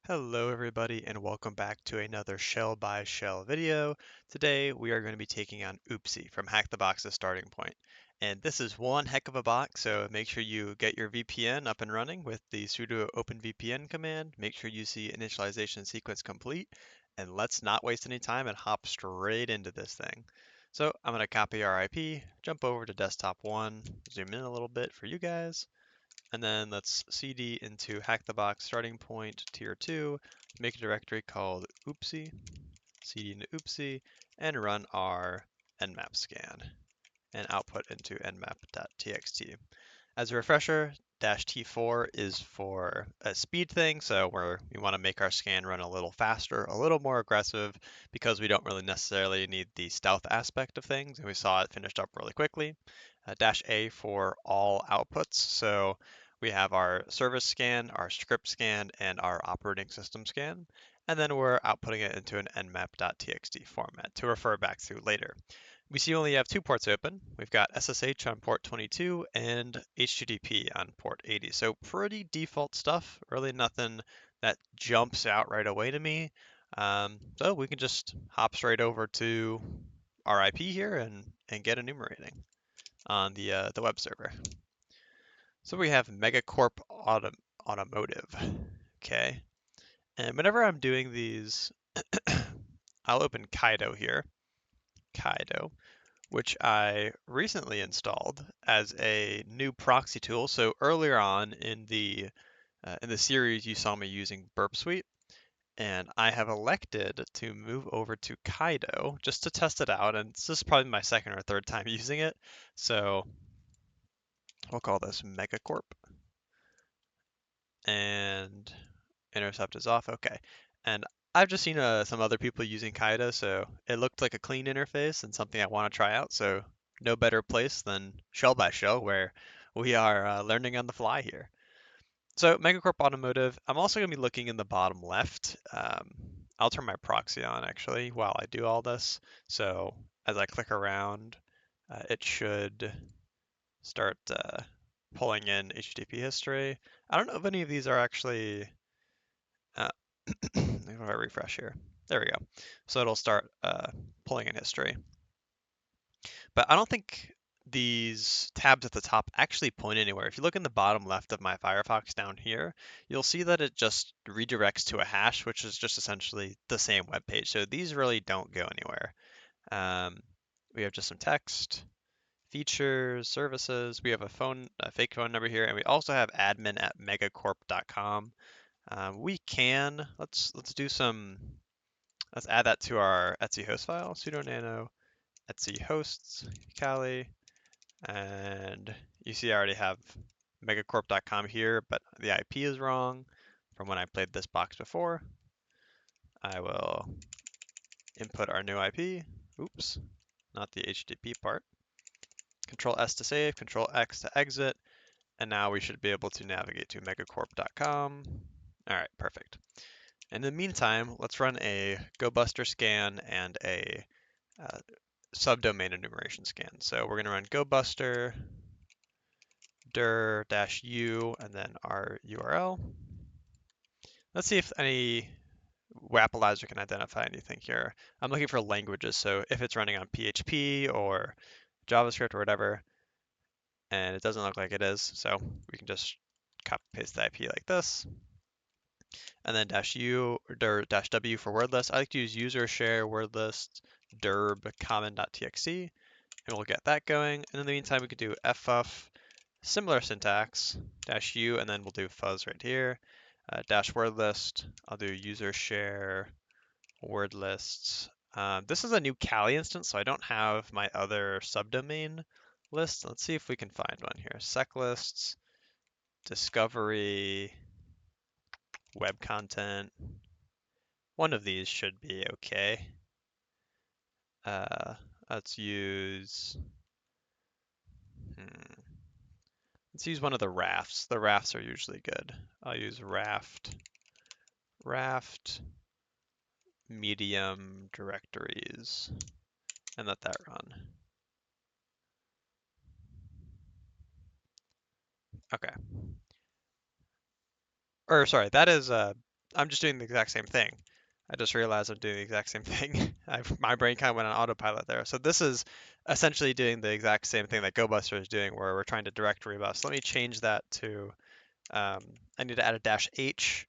Hello everybody and welcome back to another shell by shell video. Today we are going to be taking on Oopsie from Hack the Box's starting point. And this is one heck of a box, so make sure you get your VPN up and running with the sudo openvpn command. Make sure you see initialization sequence complete, and let's not waste any time and hop straight into this thing. So I'm going to copy our IP, jump over to desktop 1, zoom in a little bit for you guys. And then let's cd into hack the box starting point tier 2, make a directory called Oopsie, cd into Oopsie, and run our nmap scan and output into nmap.txt. As a refresher, -T4 is for a speed thing, so we want to make our scan run a little faster, a little more aggressive, because we don't really necessarily need the stealth aspect of things, and we saw it finished up really quickly. -A for all outputs, so we have our service scan, our script scan, and our operating system scan, and then we're outputting it into an nmap.txt format to refer back to later. We see we only have two ports open. We've got SSH on port 22 and HTTP on port 80. So pretty default stuff, really nothing that jumps out right away to me. So we can just hop straight over to our IP here and get enumerating on the web server. So we have Megacorp Automotive, okay? And whenever I'm doing these, I'll open Caido here, Caido, which I recently installed as a new proxy tool. So earlier on in the series, you saw me using Burp Suite, and I have elected to move over to Caido just to test it out. And this is probably my second or third time using it, so we'll call this Megacorp. And intercept is off. Okay, and I've just seen some other people using Caido, so it looked like a clean interface and something I want to try out. So no better place than shell by shell, where we are learning on the fly here. So Megacorp Automotive, I'm also going to be looking in the bottom left. I'll turn my proxy on actually while I do all this. So as I click around, it should start pulling in HTTP history. I don't know if any of these are actually if I refresh here, there we go. So it'll start pulling in history. But I don't think these tabs at the top actually point anywhere. If you look in the bottom left of my Firefox down here, you'll see that it just redirects to a hash, which is just essentially the same web page. So these really don't go anywhere. We have just some text, features, services. We have a fake phone number here, and we also have admin@megacorp.com. Let's add that to our Etsy host file, sudo nano Etsy hosts Kali, and you see I already have megacorp.com here, but the IP is wrong from when I played this box before. I will input our new IP. Oops, not the HTTP part. Control S to save, Control X to exit, and now we should be able to navigate to megacorp.com. All right, perfect. In the meantime, let's run a GoBuster scan and a subdomain enumeration scan. So we're going to run GoBuster dir-u and then our URL. Let's see if any Wappleizer can identify anything here. I'm looking for languages, so if it's running on PHP or JavaScript or whatever, and it doesn't look like it is, so we can just copy paste the IP like this. And then -u or -w for word list. I like to use user share word list derb common.txt, and we'll get that going. And in the meantime, we could do ffuf, similar syntax, -u, and then we'll do fuzz right here. Dash word list. I'll do user share word lists. This is a new Kali instance, so I don't have my other subdomain list. Let's see if we can find one here. Sec lists, discovery, web content. One of these should be okay. Let's use one of the rafts. The rafts are usually good. I'll use raft medium directories and let that run. Okay. Or sorry, that is I'm just doing the exact same thing. I just realized I'm doing the exact same thing. My brain kind of went on autopilot there. So this is essentially doing the exact same thing that GoBuster is doing, where we're trying to directory bus. Let me change that to, I need to add a -h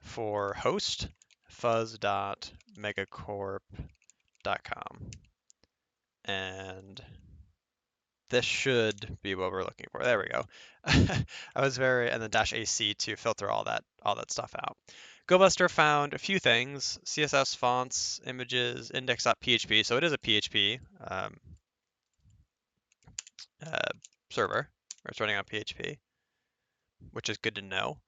for host, fuzz.megacorp.com. And this should be what we're looking for. There we go. I was very, and then -ac to filter all that stuff out. GoBuster found a few things: CSS fonts, images, index.php. So it is a PHP uh, server. It's running on PHP, which is good to know.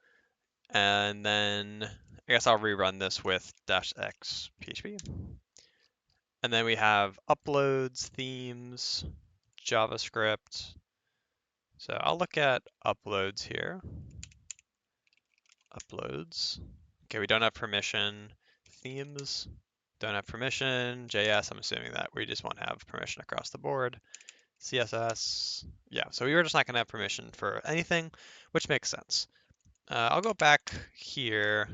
And then I guess I'll rerun this with -x PHP. And then we have uploads, themes, JavaScript. So I'll look at uploads here. Uploads. Okay, we don't have permission. Themes, don't have permission. JS, I'm assuming that we just won't have permission across the board. CSS, yeah, so we were just not going to have permission for anything, which makes sense. I'll go back here.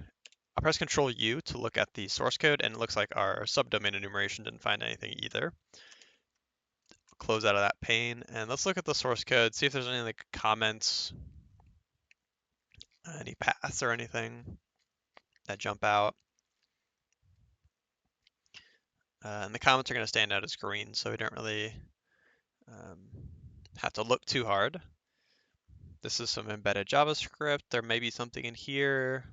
I'll press Control U to look at the source code, and it looks like our subdomain enumeration didn't find anything either. Close out of that pane, and let's look at the source code, see if there's any like comments, any paths or anything that jump out. And the comments are going to stand out as green, so we don't really have to look too hard. This is some embedded JavaScript. There may be something in here.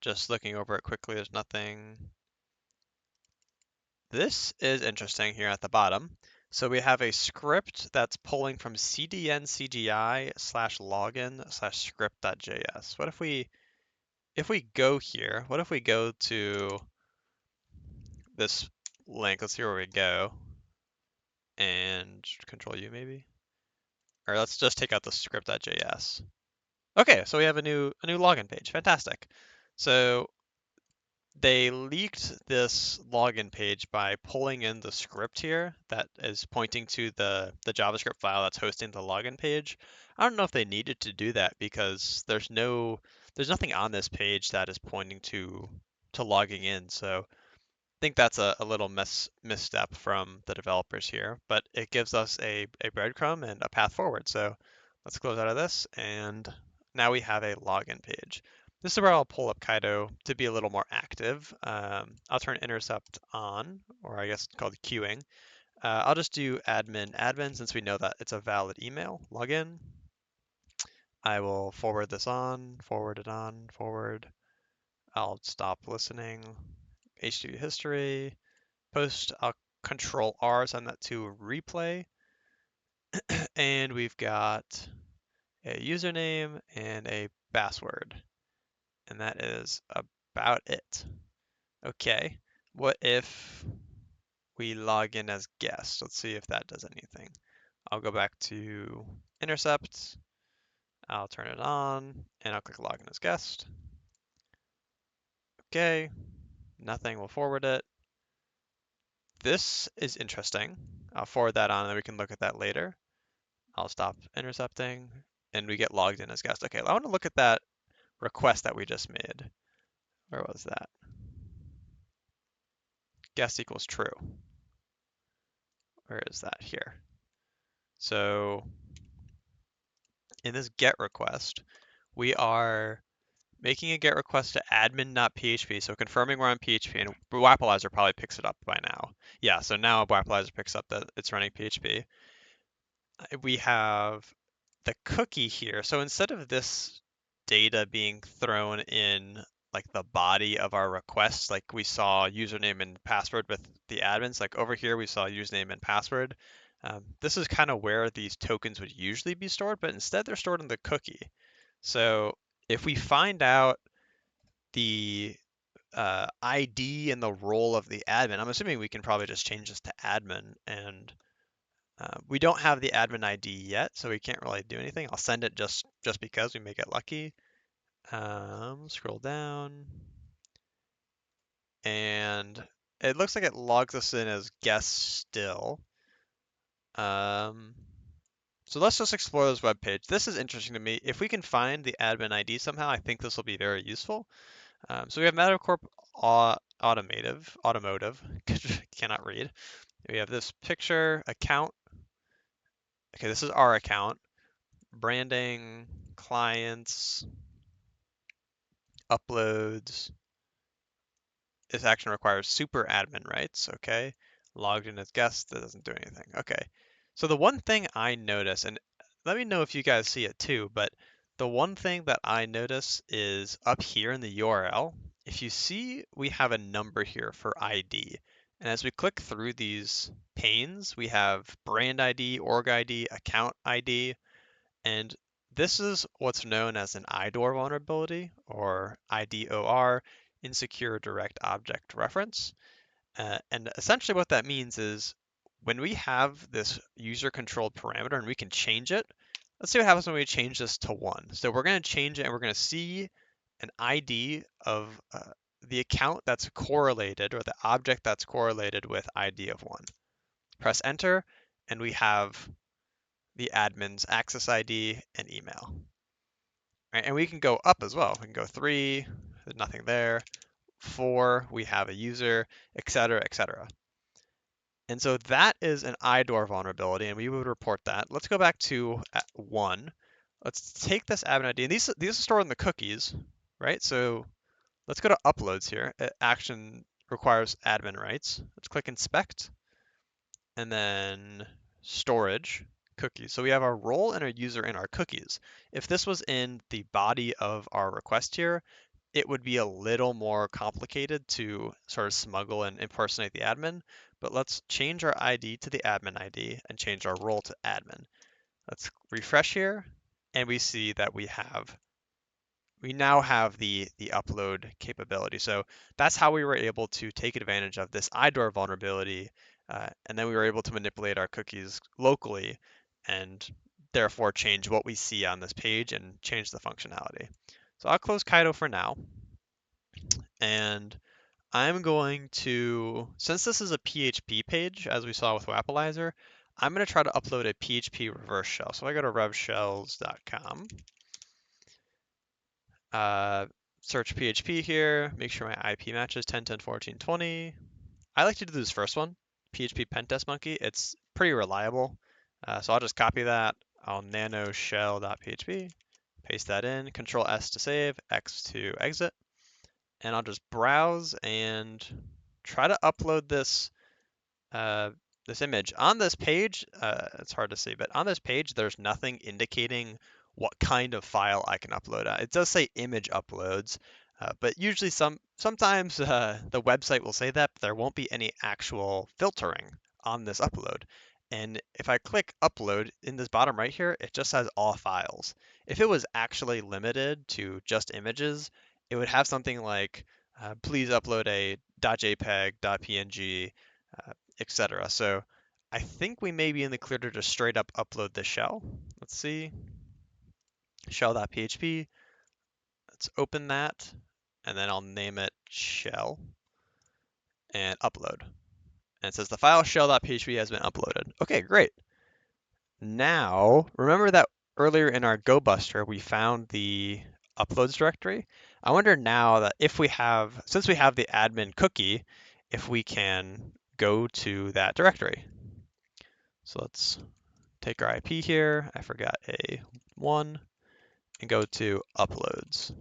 Just looking over it quickly, there's nothing. This is interesting here at the bottom. So we have a script that's pulling from cdn/cgi/login/script.js. What if we go here, what if we go to this link? Let's see where we go. And Control U maybe? Or let's just take out the script.js. Okay, so we have a new login page. Fantastic. So they leaked this login page by pulling in the script here that is pointing to the JavaScript file that's hosting the login page. I don't know if they needed to do that because there's nothing on this page that is pointing to logging in. So I think that's a little misstep from the developers here, but it gives us a breadcrumb and a path forward. So let's close out of this, and now we have a login page. This is where I'll pull up Caido to be a little more active. I'll turn intercept on, or I guess it's called queuing. I'll just do admin since we know that it's a valid email. Login. I will forward this on, forward it on, forward. I'll stop listening. HTTP history. Post, I'll Control R, send that to replay. And we've got a username and a password. And that is about it. Okay, what if we log in as guest? Let's see if that does anything. I'll go back to intercept. I'll turn it on and I'll click login as guest. Okay, nothing will forward it. This is interesting. I'll forward that on and then we can look at that later. I'll stop intercepting and we get logged in as guest. Okay, I want to look at that request that we just made. Where was that? Guest equals true. Where is that? Here. So in this get request, we are making a get request to admin.php, so confirming we're on PHP, and Wappleizer probably picks it up by now. Yeah, so now Wappleizer picks up that it's running PHP. We have the cookie here. So instead of this data being thrown in like the body of our request, like we saw username and password with the admins, like over here we saw username and password. This is kind of where these tokens would usually be stored, but instead they're stored in the cookie. So if we find out the ID and the role of the admin, I'm assuming we can probably just change this to admin, and we don't have the admin ID yet, so we can't really do anything. I'll send it just because we may get lucky. Scroll down, and it looks like it logs us in as guest still. So let's just explore this web page. This is interesting to me. If we can find the admin ID somehow, I think this will be very useful. So we have Metacorp Automotive, cannot read. We have this picture, account. Okay, this is our account. Branding, clients, uploads. This action requires super admin rights, okay? Logged in as guest, that doesn't do anything. Okay. So the one thing I notice, and let me know if you guys see it too, but the one thing that I notice is up here in the URL, if you see we have a number here for ID. And as we click through these panes, we have brand ID, org ID, account ID, and this is what's known as an IDOR vulnerability, or IDOR, insecure direct object reference. And essentially what that means is when we have this user controlled parameter and we can change it, let's see what happens when we change this to 1. So we're going to change it and we're going to see an ID of the account that's correlated, or the object that's correlated with ID of 1. Press enter and we have the admin's access ID and email. Right? And we can go up as well. We can go 3, there's nothing there. 4, we have a user, etc., etc. And so that is an IDOR vulnerability, and we would report that. Let's go back to 1. Let's take this admin ID, and these are stored in the cookies, right? So let's go to uploads here. Action requires admin rights. Let's click inspect, and then storage, cookies. So we have our role and our user in our cookies. If this was in the body of our request here, it would be a little more complicated to sort of smuggle and impersonate the admin, but let's change our ID to the admin ID and change our role to admin. Let's refresh here, and we see that we now have the upload capability. So that's how we were able to take advantage of this IDOR vulnerability, and then we were able to manipulate our cookies locally and therefore change what we see on this page and change the functionality. So I'll close Caido for now, and I'm going to, since this is a PHP page, as we saw with Wappleizer, I'm going to try to upload a PHP reverse shell. So I go to revshells.com. Search PHP here, make sure my IP matches 10.10.14.20. I like to do this first one, PHP Pentest Monkey. It's pretty reliable. So I'll just copy that. I'll nano shell.php, paste that in, Control S to save, X to exit, and I'll just browse and try to upload this this image. On this page, it's hard to see, but on this page, there's nothing indicating what kind of file I can upload. It does say image uploads, but usually sometimes the website will say that, but there won't be any actual filtering on this upload. And if I click upload in this bottom right here, it just says all files. If it was actually limited to just images, it would have something like, please upload a .jpeg, .png, etc. So I think we may be in the clear to just straight up upload the shell. Let's see, shell.php. Let's open that, and then I'll name it shell and upload. And it says the file shell.php has been uploaded. Okay, great. Now, remember that earlier in our GoBuster, we found the uploads directory. I wonder now that if we have, since we have the admin cookie, if we can go to that directory. So let's take our IP here. I forgot a 1 and go to uploads.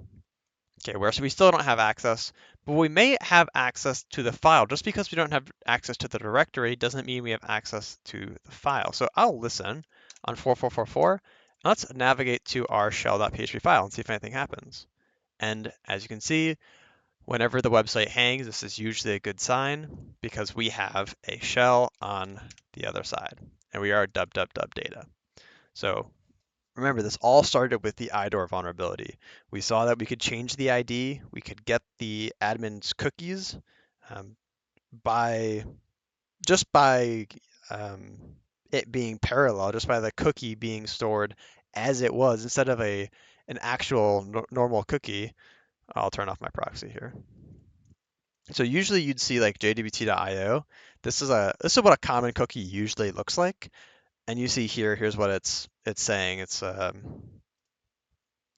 Okay, where so we still don't have access, but we may have access to the file. Just because we don't have access to the directory doesn't mean we have access to the file. So I'll listen on 4444. Let's navigate to our shell.php file and see if anything happens. And as you can see, whenever the website hangs, this is usually a good sign because we have a shell on the other side, and we are www data. So remember, this all started with the IDOR vulnerability. We saw that we could change the ID, we could get the admin's cookies by it being parallel, just by the cookie being stored as it was instead of an actual normal cookie. I'll turn off my proxy here. So usually you'd see like jdbt.io. This is what a common cookie usually looks like. And you see here's what it's saying. It's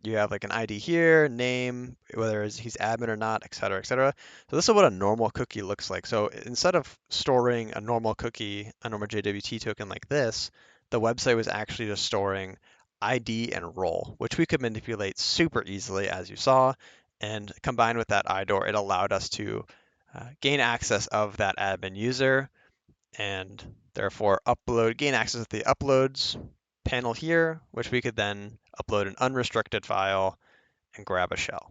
You have like an ID here, name, whether he's admin or not, et cetera, et cetera. So this is what a normal cookie looks like. So instead of storing a normal cookie, a normal JWT token like this, the website was actually just storing ID and role, which we could manipulate super easily, as you saw. And combined with that IDOR, it allowed us to gain access of that admin user and therefore gain access to the uploads panel here, which we could then upload an unrestricted file and grab a shell.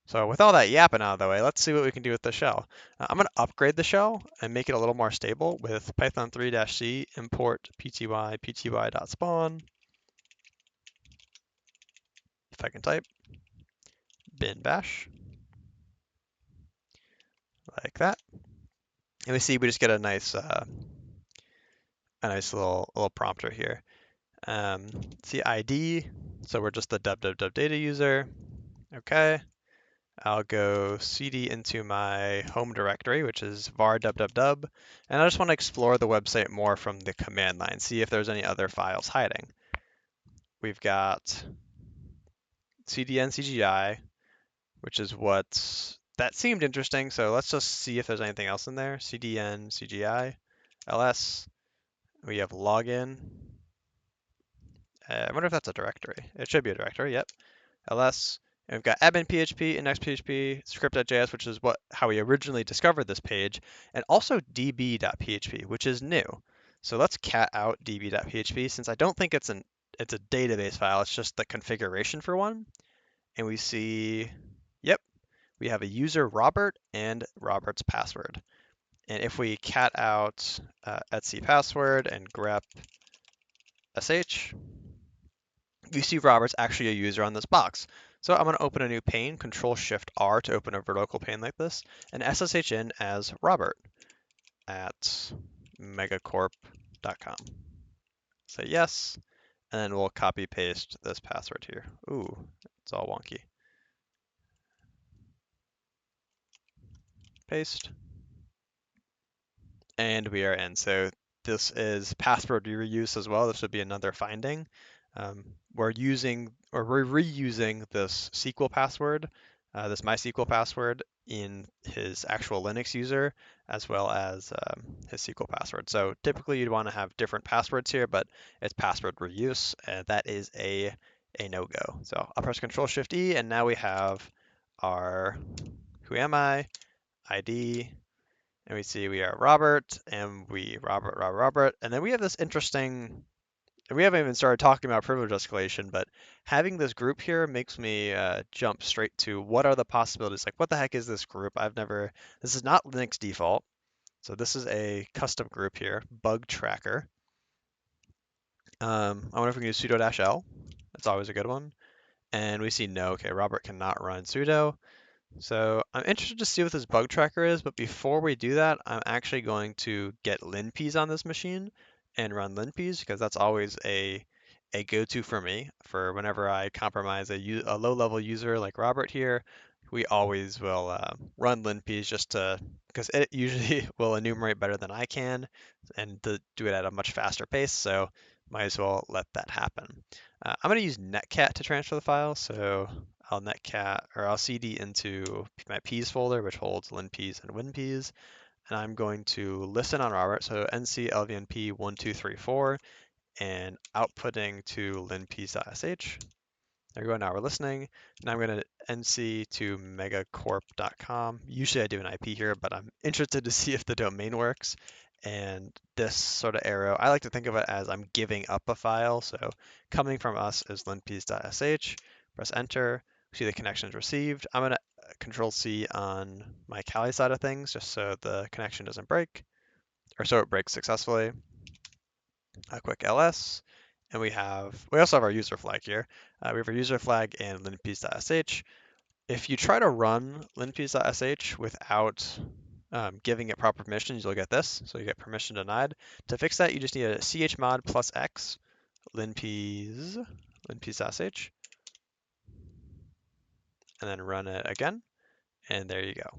So with all that yapping out of the way, let's see what we can do with the shell. I'm going to upgrade the shell and make it a little more stable with Python 3-c import pty.spawn, if I can type, bin bash, like that. And we see we just get a nice little prompter here. See ID, so we're just the www data user. Okay, I'll go cd into my home directory, which is var www, and I just want to explore the website more from the command line, see if there's any other files hiding. We've got cdn cgi, which is that seemed interesting, so let's just see if there's anything else in there. cdn cgi ls, we have login. I wonder if that's a directory. It should be a directory, yep. ls, and we've got admin.php, index.php, script.js, which is how we originally discovered this page, and also db.php, which is new. So let's cat out db.php since I don't think it's a database file, it's just the configuration for one. And we see, yep, we have a user Robert and Robert's password. And if we cat out etc password and grep sh, you see Robert's actually a user on this box. So I'm going to open a new pane, Control-Shift-R to open a vertical pane like this, and SSH in as Robert at megacorp.com. Say yes, and then we'll copy paste this password here. Ooh, it's all wonky. Paste. And we are in. So this is password reuse as well. This would be another finding. We're reusing this SQL password, this MySQL password in his actual Linux user, as well as his SQL password. So typically you'd want to have different passwords here, but it's password reuse, and that is a no-go. So I'll press Control-Shift-E, and now we have our who am I, ID, and we see we are Robert, and Robert, and then we have this interesting, and we haven't even started talking about privilege escalation, but having this group here makes me jump straight to what are the possibilities? Like, what the heck is this group? This is not Linux default, so this is a custom group here, bugtracker. I wonder if we can do sudo-l. That's always a good one. And we see no, okay, Robert cannot run sudo. So I'm interested to see what this bug tracker is, but before we do that, I'm actually going to get linpeas on this machine and run linpeas because that's always a go-to for me for whenever I compromise a low-level user like Robert here. We always will run linpeas because it usually will enumerate better than I can and to do it at a much faster pace. So might as well let that happen. I'm going to use netcat to transfer the file. So I'll cd into my peas folder, which holds linpeas and winpeas, and I'm going to listen on Robert, so nc lvnp1234, and outputting to linpeas.sh. There we go, now we're listening. Now I'm going to nc to megacorp.com. Usually I do an IP here, but I'm interested to see if the domain works. And this sort of arrow, I like to think of it as I'm giving up a file. So coming from us is linpeas.sh. Press enter. See the connection is received. I'm going to Control C on my Kali side of things, just so the connection doesn't break, or so it breaks successfully. A quick ls, and we also have our user flag here. We have our user flag and linpeas.sh. If you try to run linpeas.sh without giving it proper permissions, you'll get this. So you get permission denied. To fix that, you just need a chmod +x linpeas.sh, and then run it again, and there you go.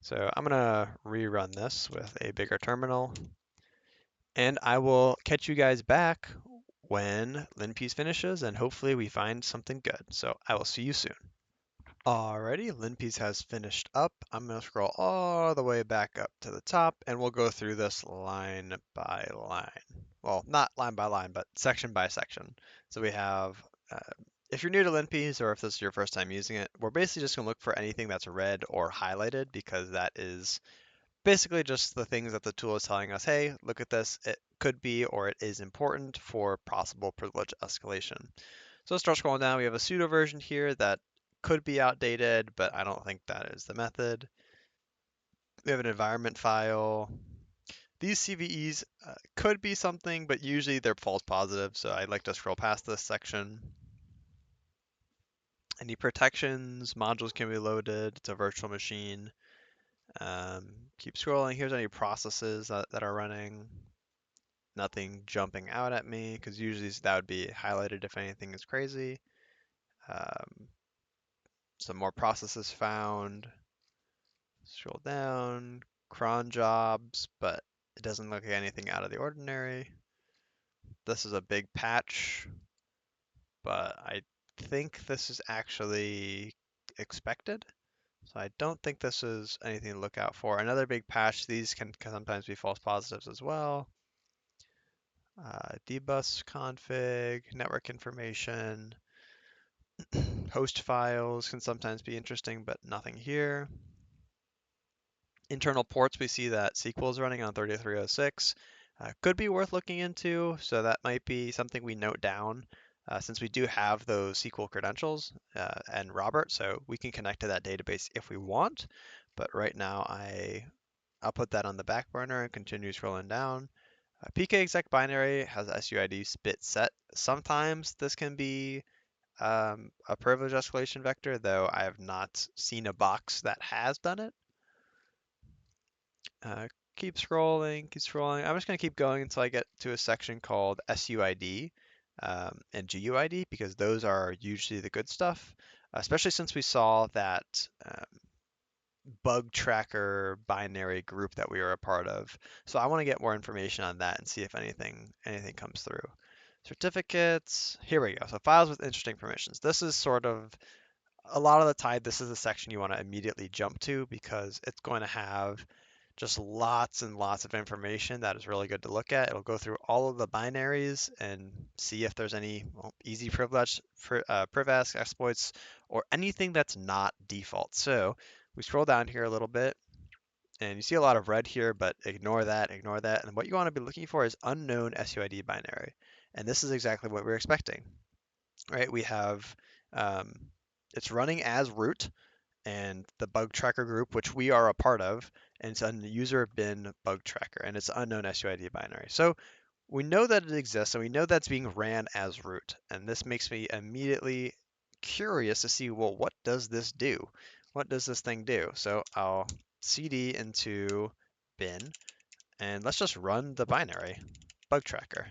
So I'm gonna rerun this with a bigger terminal, and I will catch you guys back when linpeas finishes, and hopefully we find something good. So I will see you soon. Alrighty, linpeas has finished up. I'm going to scroll all the way back up to the top, and we'll go through this line by line. Well, not line by line, but section by section. So we have, uh, if you're new to linpeas or if this is your first time using it, we're basically just going to look for anything that's red or highlighted because that is basically just the things that the tool is telling us, hey, look at this. It could be or it is important for possible privilege escalation. So let's start scrolling down. We have a pseudo version here that could be outdated, but I don't think that is the method. We have an environment file. These CVEs could be something, but usually they're false positive, so I'd like to scroll past this section. Any protections, modules can be loaded. It's a virtual machine. Keep scrolling. Here's any processes that are running. Nothing jumping out at me, because usually that would be highlighted if anything is crazy. Some more processes found. Scroll down, cron jobs, but it doesn't look like anything out of the ordinary. This is a big patch, but I think this is actually expected. So I don't think this is anything to look out for. Another big patch, these can sometimes be false positives as well. Dbus config, network information, host files can sometimes be interesting, but nothing here. Internal ports, we see that SQL is running on 3306. Could be worth looking into, so that might be something we note down since we do have those SQL credentials and Robert, so we can connect to that database if we want. But right now, I'll put that on the back burner and continue scrolling down. pkexec binary has SUID bit set. Sometimes this can be a privilege escalation vector, though I have not seen a box that has done it. Keep scrolling, keep scrolling. I'm just going to keep going until I get to a section called SUID and GUID because those are usually the good stuff, especially since we saw that bugtracker binary group that we were a part of. So I want to get more information on that and see if anything comes through. Certificates, here we go. So files with interesting permissions. This is sort of a lot of the time, this is the section you want to immediately jump to because it's going to have just lots and lots of information that is really good to look at. It'll go through all of the binaries and see if there's any easy privilege, privask exploits, or anything that's not default. So we scroll down here a little bit and you see a lot of red here, but ignore that, ignore that. And what you want to be looking for is unknown SUID binary. And this is exactly what we're expecting, right? We have, it's running as root, and the bug tracker group, which we are a part of, and it's a user bin bug tracker, and it's unknown SUID binary. So we know that it exists, and we know that's being ran as root, and this makes me immediately curious to see, well, what does this do? What does this thing do? So I'll cd into bin, and let's just run the binary bug tracker.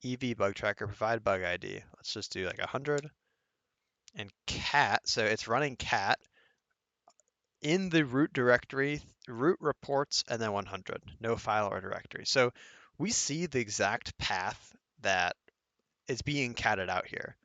EV bug tracker, provide bug ID. Let's just do like 100. And cat, so it's running cat in the root directory, root reports, and then 100, no file or directory. So we see the exact path that is being catted out here.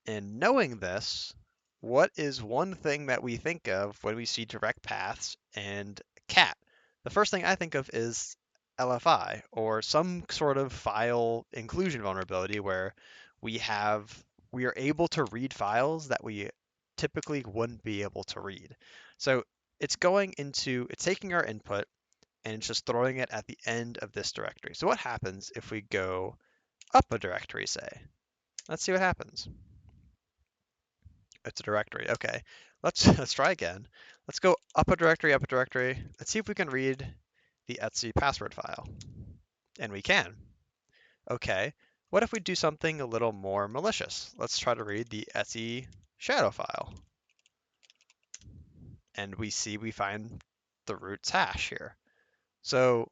And knowing this, what is one thing that we think of when we see direct paths and cat? The first thing I think of is LFI or some sort of file inclusion vulnerability where we are able to read files that we typically wouldn't be able to read. So it's taking our input and it's just throwing it at the end of this directory. So what happens if we go up a directory, say? Let's see what happens. It's a directory. Okay, let's try again. Let's go up a directory, up a directory. Let's see if we can read the Etsy password file. And we can. Okay, what if we do something a little more malicious? Let's try to read the Etsy shadow file. And we find the root's hash here. So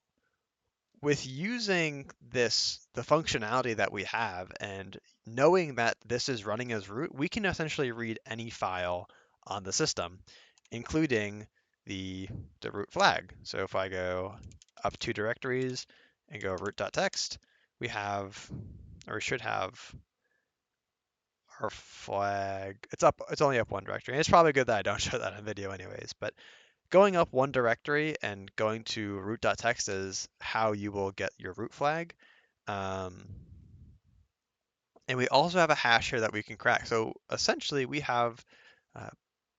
with using the functionality that we have and knowing that this is running as root, we can essentially read any file on the system, including the root flag. So if I go up two directories and go root.txt, we have, or we should have, our flag. It's only up one directory. And it's probably good that I don't show that on video anyways, but going up one directory and going to root.txt is how you will get your root flag. Um, and we also have a hash here that we can crack. So essentially we have uh,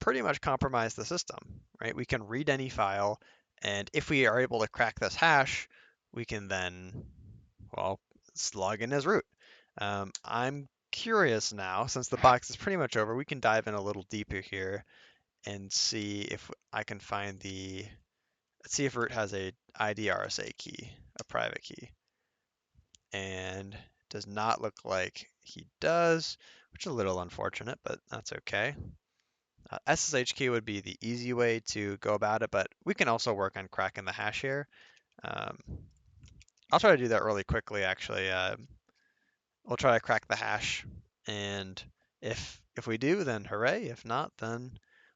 pretty much compromised the system, right? We can read any file, and if we are able to crack this hash, we can then, well, log in as root. I'm curious now, since the box is pretty much over, we can dive in a little deeper here and see if I can find let's see if root has a IDRSA key, a private key. And does not look like he does, which is a little unfortunate, but that's okay. SSH key would be the easy way to go about it, but we can also work on cracking the hash here. Um, I'll try to do that really quickly, actually. We'll try to crack the hash, and if we do, then hooray. If not, then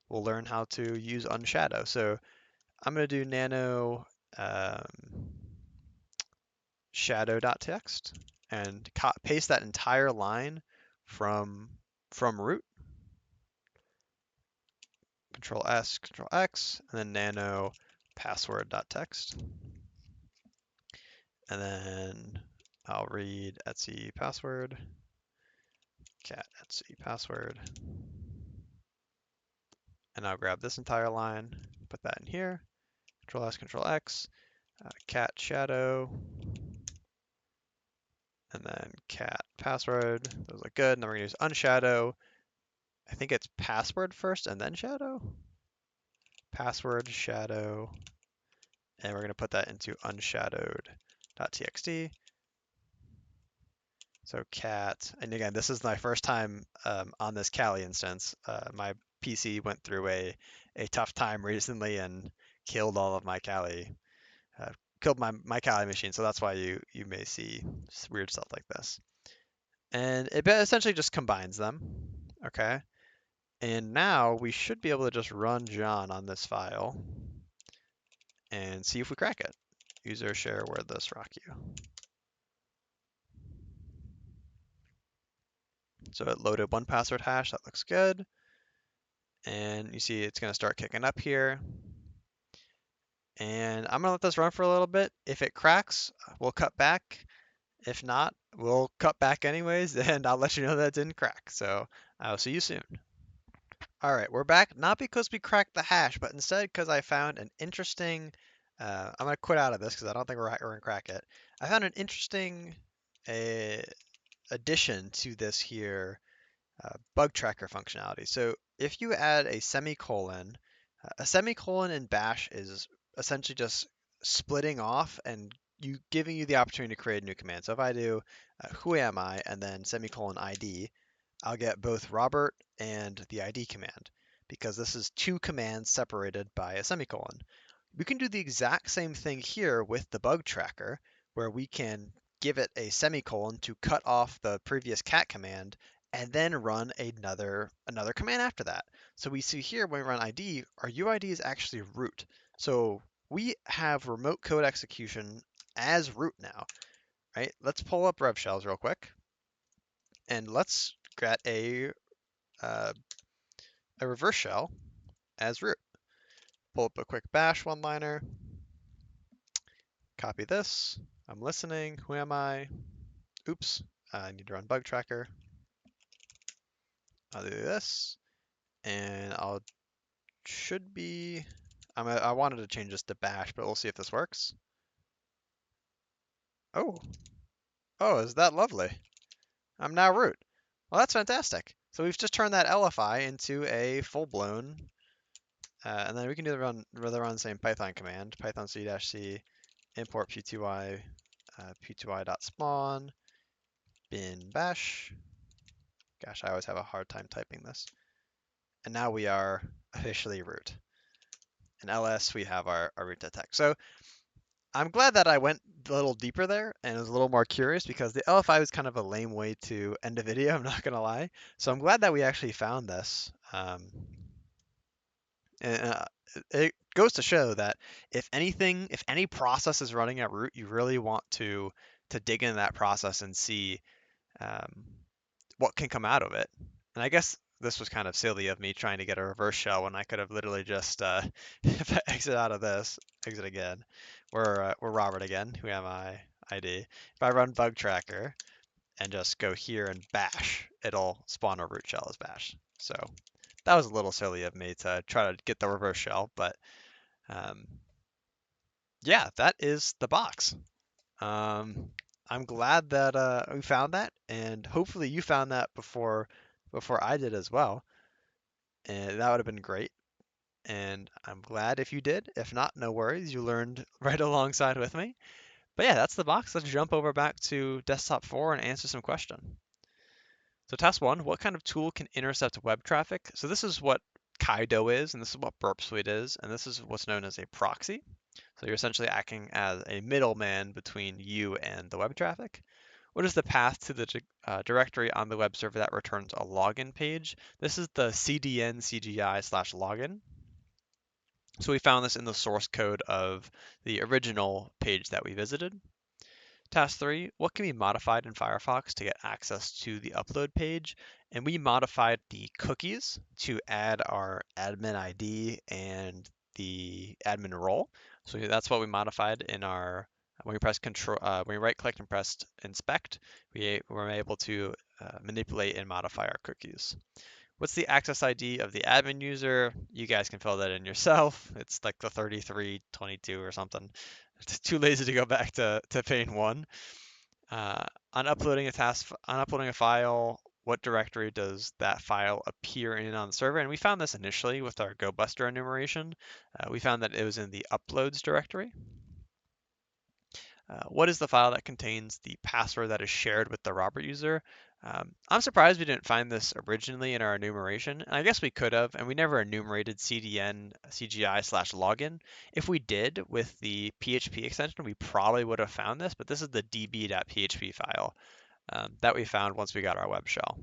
we'll learn how to use unshadow. So I'm going to do nano shadow.txt and paste that entire line from root. Control S, Control X, and then nano password.txt. And then I'll read etc password, cat etc password. And I'll grab this entire line, put that in here. Control S, Control X, cat shadow, and then cat password. Those look good. And then we're going to use unshadow. I think it's password first and then shadow. Password shadow. And we're going to put that into unshadowed.txt. So cat, and again, this is my first time on this Kali instance. My PC went through a tough time recently and killed all of my Kali, killed my Kali machine. So that's why you may see weird stuff like this. And it essentially just combines them, okay? And now we should be able to just run John on this file and see if we crack it. User share where this rock you. So it loaded one password hash, that looks good. And you see it's gonna start kicking up here. And I'm gonna let this run for a little bit. If it cracks, we'll cut back. If not, we'll cut back anyways, and I'll let you know that it didn't crack. So I'll see you soon. All right, we're back, not because we cracked the hash, but instead because I found an interesting, I'm gonna quit out of this because I don't think we're gonna crack it. I found an interesting addition to this here bugtracker functionality. So if you add a semicolon in bash is essentially just splitting off and giving you the opportunity to create a new command. So if I do who am I and then semicolon ID, I'll get both Robert and the ID command because this is two commands separated by a semicolon. We can do the exact same thing here with the bug tracker, where we can give it a semicolon to cut off the previous cat command and then run another command after that. So we see here when we run ID, our UID is actually root. So we have remote code execution as root now, right? Let's pull up revshells real quick, and let's get a reverse shell as root. Pull up a quick bash one-liner, copy this. I'm listening. Who am I? Oops, I need to run bug tracker. I'll do this, and I wanted to change this to bash, but we'll see if this works. Oh, is that lovely? I'm now root. Well, that's fantastic. So we've just turned that LFI into a full-blown, and then we can do the run same Python command, python c-c import p2y, p2y.spawn, bin bash. Gosh, I always have a hard time typing this. And now we are officially root. In ls, we have our root detect. So I'm glad that I went a little deeper there and was a little more curious because the LFI was kind of a lame way to end a video, I'm not going to lie. So I'm glad that we actually found this. And it goes to show that if any process is running at root, you really want to to dig into that process and see what can come out of it. And I guess this was kind of silly of me trying to get a reverse shell when I could have literally just if I exit out of this, exit again. We're Robert again. Who am I? ID. If I run bugtracker and just go here and bash, it'll spawn a root shell as bash. So that was a little silly of me to try to get the reverse shell, but um, yeah, that is the box. I'm glad that we found that, and hopefully you found that before I did as well, and that would have been great. And I'm glad if you did. If not, no worries. You learned right alongside with me. But yeah, that's the box. Let's jump over back to desktop 4 and answer some question. So task 1, what kind of tool can intercept web traffic? So this is what Caido is, and this is what Burp Suite is, and this is what's known as a proxy. So you're essentially acting as a middleman between you and the web traffic. What is the path to the directory on the web server that returns a login page? This is the cdn cgi/login. So we found this in the source code of the original page that we visited. Task 3, what can be modified in Firefox to get access to the upload page? And we modified the cookies to add our admin ID and the admin role. So that's what we modified in our, when we press control, when we right click and pressed inspect, we were able to manipulate and modify our cookies. What's the access ID of the admin user? You guys can fill that in yourself. It's like the 3322 or something. It's too lazy to go back to pane 1. On uploading a file, what directory does that file appear in on the server? And we found this initially with our GoBuster enumeration. We found that it was in the uploads directory. What is the file that contains the password that is shared with the Robert user? I'm surprised we didn't find this originally in our enumeration. And I guess we could have, and we never enumerated cdn cgi/login. If we did with the PHP extension, we probably would have found this, but this is the db.php file that we found once we got our web shell.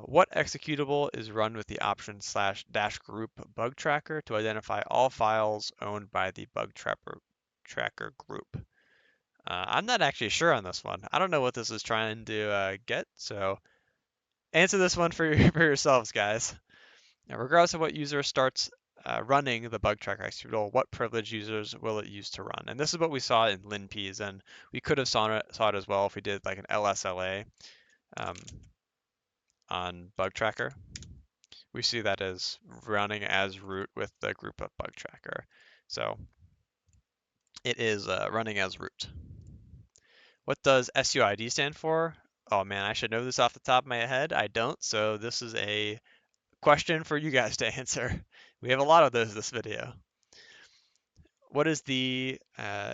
What executable is run with the option /-group bug tracker to identify all files owned by the bug tracker group? I'm not actually sure on this one. I don't know what this is trying to get, so answer this one for yourselves, guys. Now, regardless of what user starts running the bug tracker executable, what privilege users will it use to run? And this is what we saw in linpeas, and we could have saw it as well if we did like an LSLA on bug tracker. We see that as running as root with the group of bug tracker. So it is running as root. What does SUID stand for? Oh man, I should know this off the top of my head. I don't, so this is a question for you guys to answer. We have a lot of those this video. What is the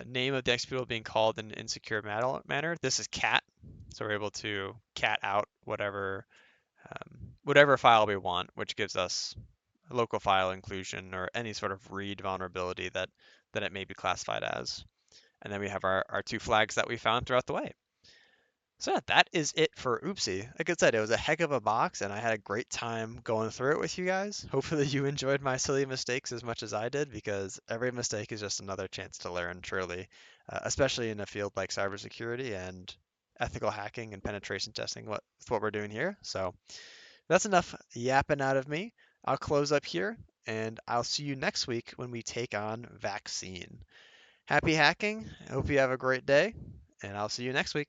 name of the executable being called in an insecure manner? This is cat, so we're able to cat out whatever file we want, which gives us a local file inclusion or any sort of read vulnerability that it may be classified as. And then we have our 2 flags that we found throughout the way. So yeah, that is it for Oopsie. Like I said, it was a heck of a box, and I had a great time going through it with you guys. Hopefully you enjoyed my silly mistakes as much as I did, because every mistake is just another chance to learn, truly, especially in a field like cybersecurity and ethical hacking and penetration testing, what we're doing here. So that's enough yapping out of me. I'll close up here, and I'll see you next week when we take on vaccine. Happy hacking. I hope you have a great day, and I'll see you next week.